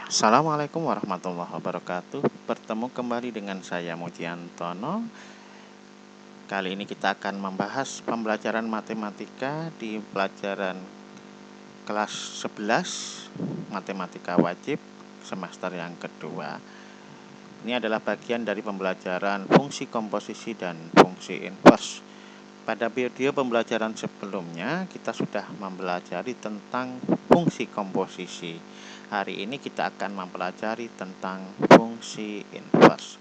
Assalamualaikum warahmatullahi wabarakatuh. Bertemu kembali dengan saya Mujiantono. Kali ini kita akan membahas pembelajaran matematika di pelajaran kelas 11 Matematika Wajib semester yang kedua. Ini adalah bagian dari pembelajaran fungsi komposisi dan fungsi inverse. Pada video pembelajaran sebelumnya kita sudah mempelajari tentang fungsi komposisi. Hari ini kita akan mempelajari tentang fungsi inverse.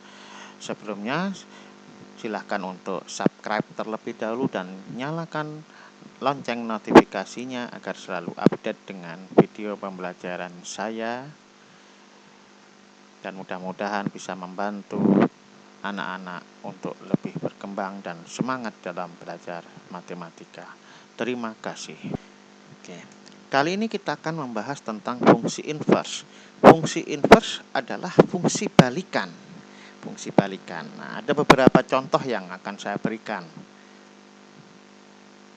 Sebelumnya silahkan untuk subscribe terlebih dahulu dan nyalakan lonceng notifikasinya agar selalu update dengan video pembelajaran saya, dan mudah-mudahan bisa membantu anak-anak untuk lebih berkembang dan semangat dalam belajar matematika. Terima kasih. Oke. Kali ini kita akan membahas tentang fungsi inverse. Fungsi inverse adalah fungsi balikan. Fungsi balikan. Nah, ada beberapa contoh yang akan saya berikan.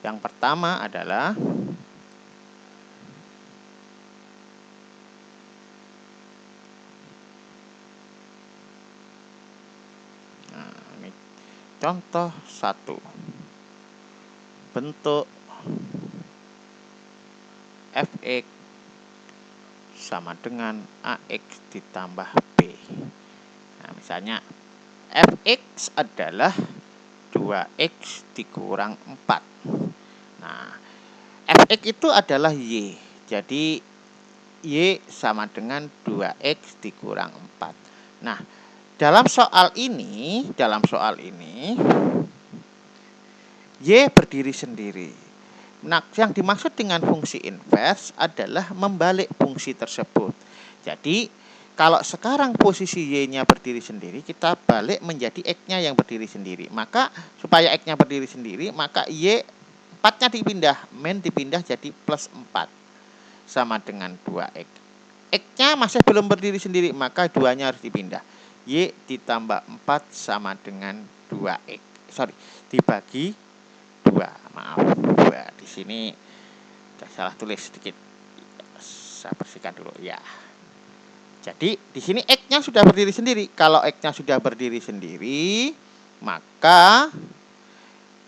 Yang pertama adalah contoh 1. Bentuk fx sama dengan ax ditambah b. Nah, misalnya fx adalah 2x dikurang 4. Nah, fx itu adalah y. Jadi y sama dengan 2x dikurang 4. Nah, dalam soal ini y berdiri sendiri. Nah, yang dimaksud dengan fungsi inverse adalah membalik fungsi tersebut. Jadi, kalau sekarang posisi y-nya berdiri sendiri, kita balik menjadi x-nya yang berdiri sendiri. Maka, supaya x-nya berdiri sendiri, maka y 4-nya dipindah jadi plus 4. Sama dengan 2x. X-nya masih belum berdiri sendiri, maka 2-nya harus dipindah. Y ditambah 4 sama dengan 2x. Dibagi 2. Maaf, 2. Di sini salah tulis sedikit. Saya bersihkan dulu ya. Jadi di sini x-nya sudah berdiri sendiri. Kalau x-nya sudah berdiri sendiri, maka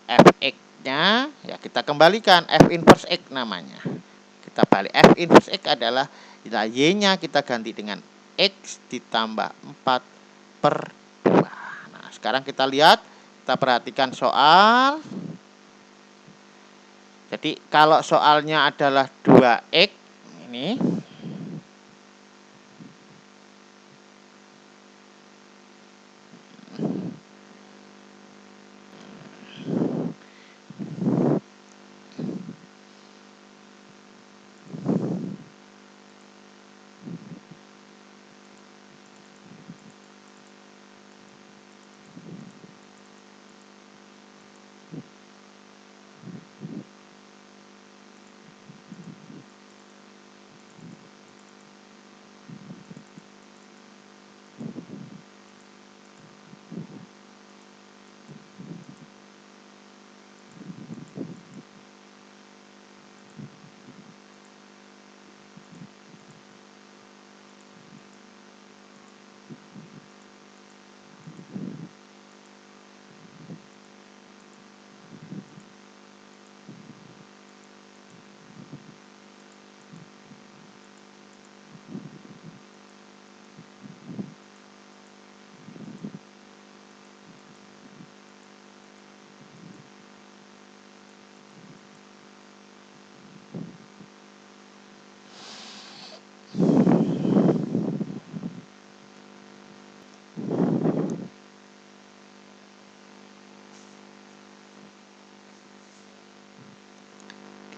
fx-nya ya kita kembalikan, f inverse x namanya. Kita balik, f inverse x adalah y-nya kita ganti dengan x ditambah 4 per 2. Nah, sekarang kita lihat, kita perhatikan soal. Jadi kalau soalnya adalah 2x ini,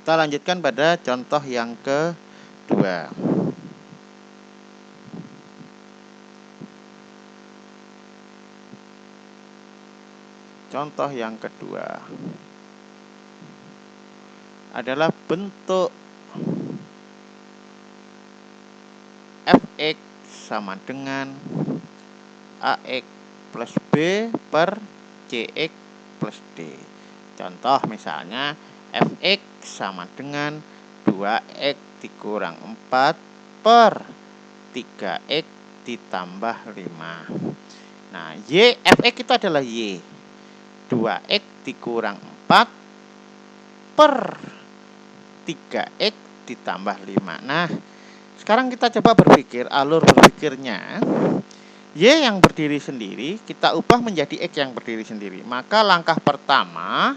kita lanjutkan pada contoh yang kedua. Contoh yang kedua adalah bentuk fx sama dengan ax plus b per cx plus d. Contoh misalnya fx sama dengan 2x dikurang 4 per 3x ditambah 5. Nah, Y, Fx itu adalah Y. 2x dikurang 4 per 3x ditambah 5. Nah, sekarang kita coba berpikir, alur berpikirnya. Y yang berdiri sendiri, kita ubah menjadi X yang berdiri sendiri. Maka langkah pertama,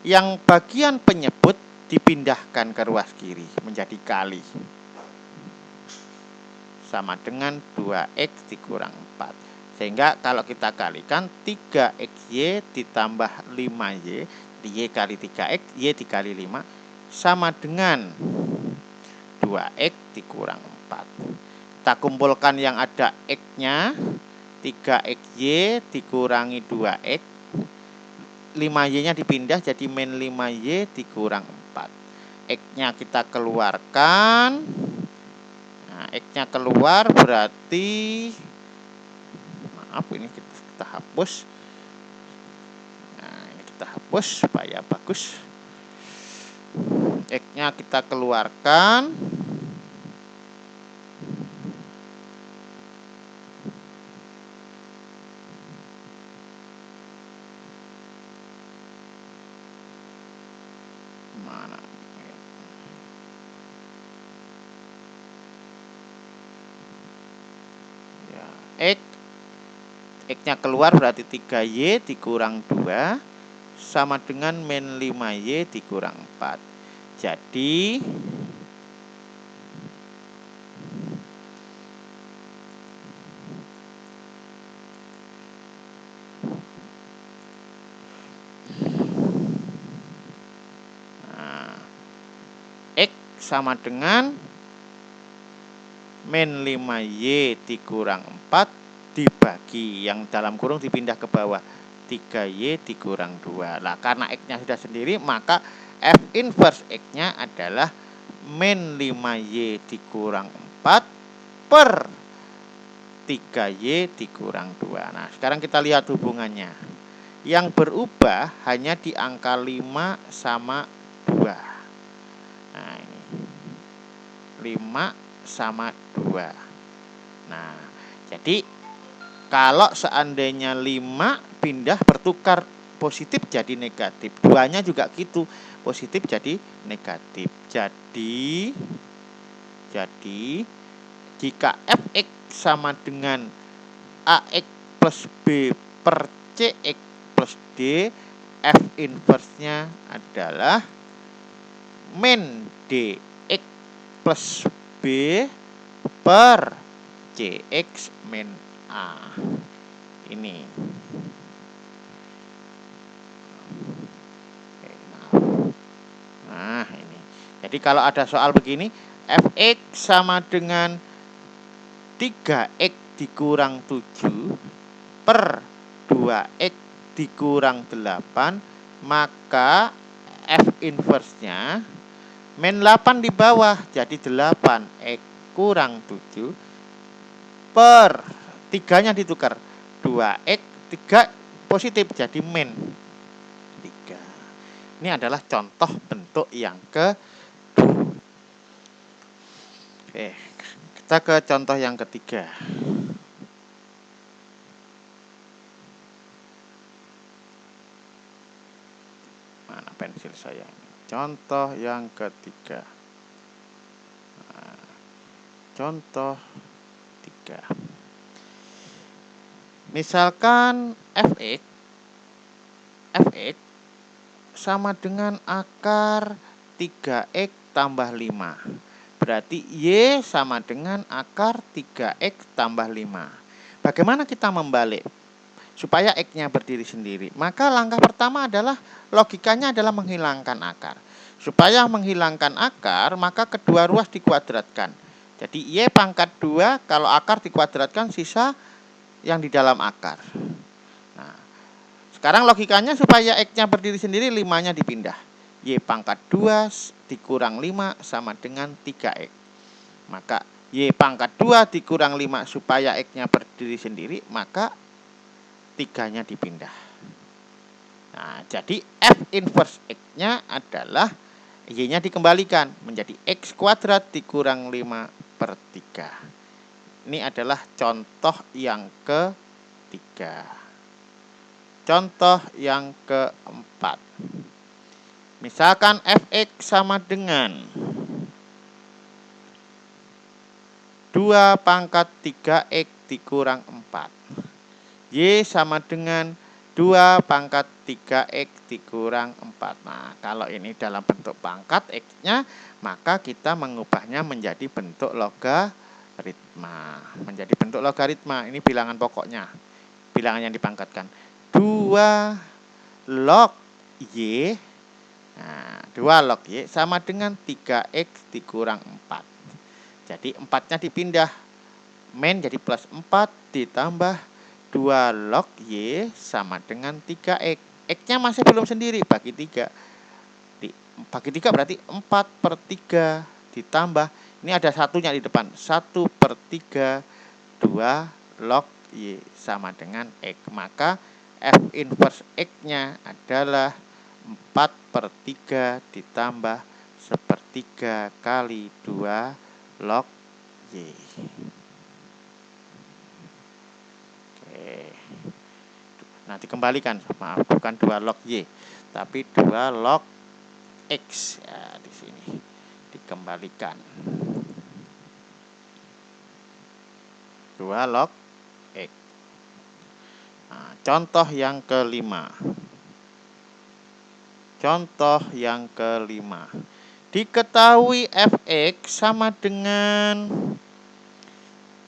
yang bagian penyebut dipindahkan ke ruas kiri menjadi kali. Sama dengan 2x dikurang 4. Sehingga kalau kita kalikan 3xy ditambah 5y, Y kali 3x, Y dikali 5, sama dengan 2x dikurang 4. Kita kumpulkan yang ada x-nya, 3xy dikurangi 2x, 5y-nya dipindah jadi min 5y dikurang 4. X-nya kita keluarkan. Nah, X-nya keluar berarti, maaf ini kita hapus. Nah, ini kita hapus supaya bagus. X-nya kita keluarkan. Mana? Ya, X-nya keluar berarti 3y dikurang 2 sama dengan min 5y dikurang 4. Jadi X sama dengan min 5y dikurang 4 dibagi, yang dalam kurung dipindah ke bawah, 3y dikurang 2. Nah, karena X-nya sudah sendiri, maka F inverse X-nya adalah min 5y dikurang 4 per 3y dikurang 2. Nah, sekarang kita lihat hubungannya. Yang berubah hanya di angka 5 sama 2. Nah, ini 5 sama 2. Nah, jadi kalau seandainya 5 pindah bertukar positif jadi negatif, 2-nya juga gitu, positif jadi negatif. Jadi jika Fx sama dengan Ax plus B per Cx plus D, F inverse-nya adalah min Dx plus B per Cx min A. Ini. Nah, ini. Jadi kalau ada soal begini, Fx sama dengan 3x dikurang 7 per 2x dikurang 8, maka F inverse-nya min 8 di bawah, jadi 8x kurang 7 per 3-nya ditukar, 2x, 3 positif jadi min 3. Ini adalah contoh bentuk yang kedua. Oke, kita ke contoh yang ketiga. Mana pensil saya ini? Contoh yang ketiga. Nah, contoh 3. Misalkan Fx sama dengan akar 3x tambah 5. Berarti Y sama dengan akar 3x tambah 5. Bagaimana kita membalik supaya X-nya berdiri sendiri? Maka langkah pertama adalah, logikanya adalah menghilangkan akar. Supaya menghilangkan akar, maka kedua ruas dikuadratkan. Jadi Y pangkat 2, kalau akar dikuadratkan sisa yang di dalam akar. Nah, sekarang logikanya supaya X-nya berdiri sendiri, 5-nya dipindah. Y pangkat 2 dikurang 5 sama dengan 3x. Maka Y pangkat 2 dikurang 5 supaya X-nya berdiri sendiri, maka 3-nya dipindah. Nah, jadi F inverse X-nya adalah Y-nya dikembalikan menjadi X kuadrat dikurang 5 per 3. Ini adalah contoh yang ketiga. Contoh yang keempat. Misalkan fx sama dengan 2 pangkat 3x dikurang 4. Y sama dengan 2 pangkat 3x dikurang 4. Nah, kalau ini dalam bentuk pangkat x-nya, maka kita mengubahnya menjadi bentuk logaritma. Menjadi bentuk logaritma, ini bilangan pokoknya. Bilangan yang dipangkatkan. 2 log Y. Nah, 2 log Y sama dengan 3x dikurang 4. Jadi 4-nya dipindah. Min jadi plus 4 ditambah 2 log Y sama dengan 3x. X-nya masih belum sendiri, bagi 3. Bagi 3 berarti 4/3 ditambah. Ini ada satunya di depan. 1/3 2 log Y sama dengan X. Maka F inverse X-nya adalah 4/3 ditambah 1/3 kali 2 log Y. Oke. Nah, dikembalikan. Maaf, bukan 2 log Y, tapi 2 log X. Ya, di sini dikembalikan. 2 log X. Nah, contoh yang kelima. Contoh yang kelima. Diketahui fx sama dengan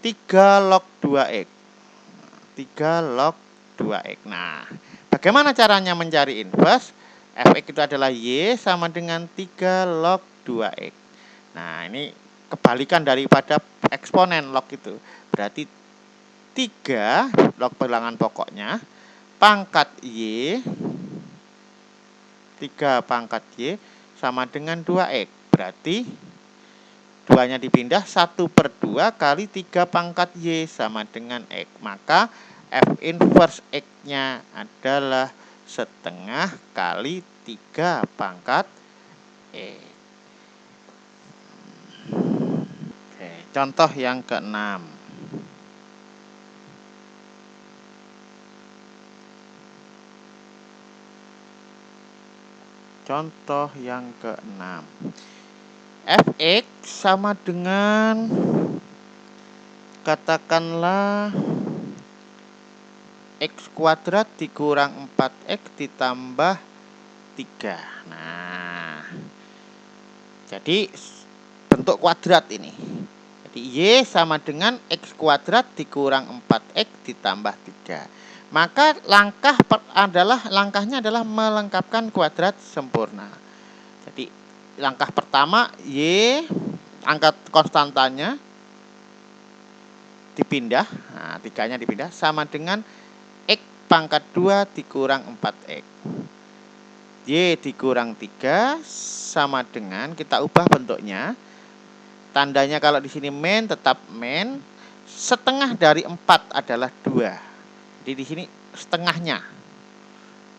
3 log 2x. 3 log 2x. Nah, bagaimana caranya mencari inverse? Fx itu adalah Y sama dengan 3 log 2x. Nah, ini kebalikan daripada eksponen log itu. Berarti 3 log bilangan pokoknya pangkat Y, 3 pangkat Y sama dengan 2x. Berarti 2-nya dipindah, 1/2 kali 3 pangkat Y sama dengan X. Maka F inverse X-nya adalah setengah kali 3 pangkat X. Oke, contoh yang keenam. Contoh yang keenam. Fx sama dengan, katakanlah, x kuadrat dikurang 4x ditambah 3. Nah, jadi bentuk kuadrat ini. Jadi Y sama dengan x kuadrat dikurang 4x ditambah 3. Maka langkahnya adalah melengkapkan kuadrat sempurna. Jadi langkah pertama, Y, angka konstantanya dipindah. Nah, 3-nya dipindah sama dengan X pangkat 2 dikurang 4x. Y dikurang 3 sama dengan, kita ubah bentuknya. Tandanya kalau di sini min tetap min. Setengah dari 4 adalah 2. Jadi di sini setengahnya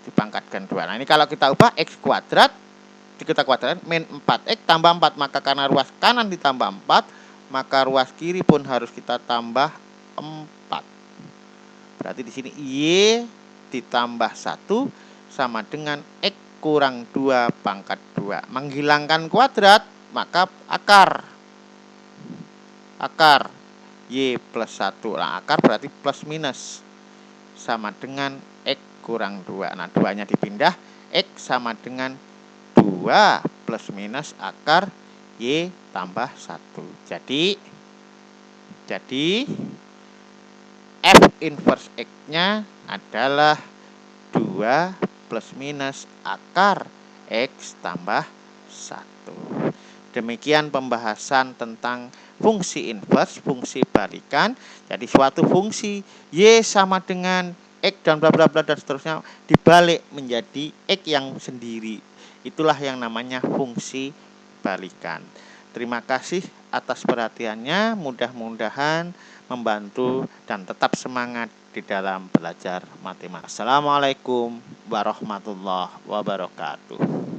dipangkatkan 2. Nah, ini kalau kita ubah X kuadrat, kita kuadrat min 4x tambah 4. Maka karena ruas kanan ditambah 4, maka ruas kiri pun harus kita tambah 4. Berarti di sini Y ditambah 1 sama dengan X kurang 2 pangkat 2. Menghilangkan kuadrat, maka akar Y plus 1. Nah, akar berarti plus minus sama dengan X kurang 2. Nah, 2-nya dipindah, X sama dengan 2 plus minus akar Y tambah 1. Jadi F inverse X-nya adalah 2 plus minus akar X tambah 1. Demikian pembahasan tentang fungsi inverse, fungsi balikan. Jadi suatu fungsi Y sama dengan X dan bla bla bla dan seterusnya dibalik menjadi X yang sendiri. Itulah yang namanya fungsi balikan. Terima kasih atas perhatiannya. Mudah-mudahan membantu dan tetap semangat di dalam belajar matematika. Assalamualaikum warahmatullahi wabarakatuh.